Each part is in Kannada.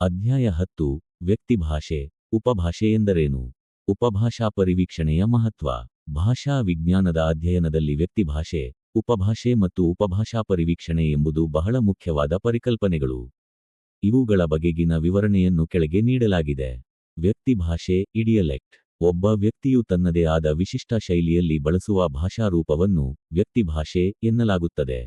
ಅಧ್ಯಾಯ 10 ವ್ಯಕ್ತಿಭಾಷೆ. ಉಪಭಾಷೆ ಎಂದರೇನು? ಉಪಭಾಷಾ ಪರಿವೀಕ್ಷಣೆಯ ಮಹತ್ವ. ಭಾಷಾ ವಿಜ್ಞಾನದ ಅಧ್ಯಯನದಲ್ಲಿ ವ್ಯಕ್ತಿಭಾಷೆ, ಉಪಭಾಷೆ ಮತ್ತು ಉಪಭಾಷಾ ಪರಿವೀಕ್ಷಣೆ ಎಂಬುದು ಬಹಳ ಮುಖ್ಯವಾದ ಪರಿಕಲ್ಪನೆಗಳು. ಇವುಗಳ ಬಗೆಗಿನ ವಿವರಣೆಯನ್ನು ಕೆಳಗೆ ನೀಡಲಾಗಿದೆ. ವ್ಯಕ್ತಿಭಾಷೆ, ಇಡಿಯಲೆಕ್ಟ್. ಒಬ್ಬ ವ್ಯಕ್ತಿಯು ತನ್ನದೇ ಆದ ವಿಶಿಷ್ಟ ಶೈಲಿಯಲ್ಲಿ ಬಳಸುವ ಭಾಷಾರೂಪವನ್ನು ವ್ಯಕ್ತಿಭಾಷೆ ಎನ್ನಲಾಗುತ್ತದೆ.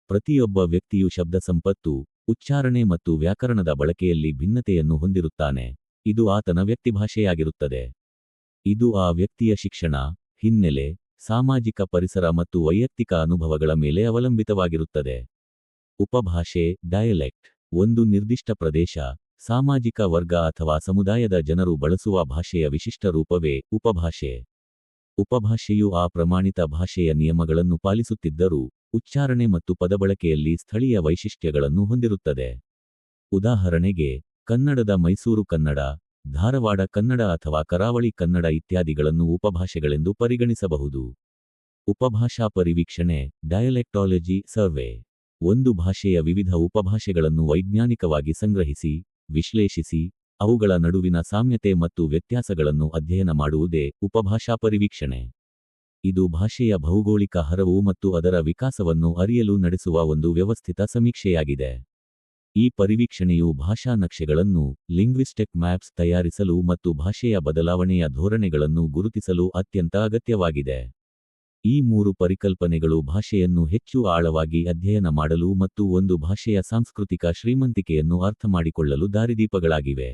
ಪ್ರತಿಯೊಬ್ಬ ವ್ಯಕ್ತಿಯು ಶಬ್ದ ಸಂಪತ್ತು, ಉಚ್ಚಾರಣೆ ಮತ್ತು ವ್ಯಾಕರಣದ ಬಳಕೆಯಲ್ಲಿ ಭಿನ್ನತೆಯನ್ನು ಹೊಂದಿರುತ್ತಾನೆ. ಇದು ಆತನ ವ್ಯಕ್ತಿಭಾಷೆಯಾಗಿರುತ್ತದೆ. ಇದು ಆ ವ್ಯಕ್ತಿಯ ಶಿಕ್ಷಣ, ಹಿನ್ನೆಲೆ, ಸಾಮಾಜಿಕ ಪರಿಸರ ಮತ್ತು ವೈಯಕ್ತಿಕ ಅನುಭವಗಳ ಮೇಲೆ ಅವಲಂಬಿತವಾಗಿರುತ್ತದೆ. ಉಪಭಾಷೆ, ಡಯಲೆಕ್ಟ್. ಒಂದು ನಿರ್ದಿಷ್ಟ ಪ್ರದೇಶ, ಸಾಮಾಜಿಕ ವರ್ಗ ಅಥವಾ ಸಮುದಾಯದ ಜನರು ಬಳಸುವ ಭಾಷೆಯ ವಿಶಿಷ್ಟ ರೂಪವೇ ಉಪಭಾಷೆ. ಉಪಭಾಷೆಯು ಆ ಪ್ರಮಾಣಿತ ಭಾಷೆಯ ನಿಯಮಗಳನ್ನು ಪಾಲಿಸುತ್ತಿದ್ದರೂ, ಉಚ್ಚಾರಣೆ ಮತ್ತು ಪದಬಳಕೆಯಲ್ಲಿ ಸ್ಥಳೀಯ ವೈಶಿಷ್ಟ್ಯಗಳನ್ನು ಹೊಂದಿರುತ್ತದೆ. ಉದಾಹರಣೆಗೆ, ಕನ್ನಡದ ಮೈಸೂರು ಕನ್ನಡ, ಧಾರವಾಡ ಕನ್ನಡ ಅಥವಾ ಕರಾವಳಿ ಕನ್ನಡ ಇತ್ಯಾದಿಗಳನ್ನು ಉಪಭಾಷೆಗಳೆಂದು ಪರಿಗಣಿಸಬಹುದು. ಉಪಭಾಷಾ ಪರಿವೀಕ್ಷಣೆ, ಡಯಲೆಕ್ಟಾಲಜಿ ಸರ್ವೆ. ಒಂದು ಭಾಷೆಯ ವಿವಿಧ ಉಪಭಾಷೆಗಳನ್ನು ವೈಜ್ಞಾನಿಕವಾಗಿ ಸಂಗ್ರಹಿಸಿ, ವಿಶ್ಲೇಷಿಸಿ, ಅವುಗಳ ನಡುವಿನ ಸಾಮ್ಯತೆ ಮತ್ತು ವ್ಯತ್ಯಾಸಗಳನ್ನು ಅಧ್ಯಯನ ಮಾಡುವುದೇ ಉಪಭಾಷಾ ಪರಿವೀಕ್ಷಣೆ. ಇದು ಭಾಷೆಯ ಭೌಗೋಳಿಕ ಹರವು ಮತ್ತು ಅದರ ವಿಕಾಸವನ್ನು ಅರಿಯಲು ನಡೆಸುವ ಒಂದು ವ್ಯವಸ್ಥಿತ ಸಮೀಕ್ಷೆಯಾಗಿದೆ. ಈ ಪರಿವೀಕ್ಷಣೆಯು ಭಾಷಾ ನಕ್ಷೆಗಳನ್ನು, ಲಿಂಗ್ವಿಸ್ಟಿಕ್ ಮ್ಯಾಪ್ಸ್ ತಯಾರಿಸಲು ಮತ್ತು ಭಾಷೆಯ ಬದಲಾವಣೆಯ ಧೋರಣೆಗಳನ್ನು ಗುರುತಿಸಲು ಅತ್ಯಂತ ಅಗತ್ಯವಾಗಿದೆ. ಈ ಮೂರು ಪರಿಕಲ್ಪನೆಗಳು ಭಾಷೆಯನ್ನು ಹೆಚ್ಚು ಆಳವಾಗಿ ಅಧ್ಯಯನ ಮಾಡಲು ಮತ್ತು ಒಂದು ಭಾಷೆಯ ಸಾಂಸ್ಕೃತಿಕ ಶ್ರೀಮಂತಿಕೆಯನ್ನು ಅರ್ಥಮಾಡಿಕೊಳ್ಳಲು ದಾರಿದೀಪಗಳಾಗಿವೆ.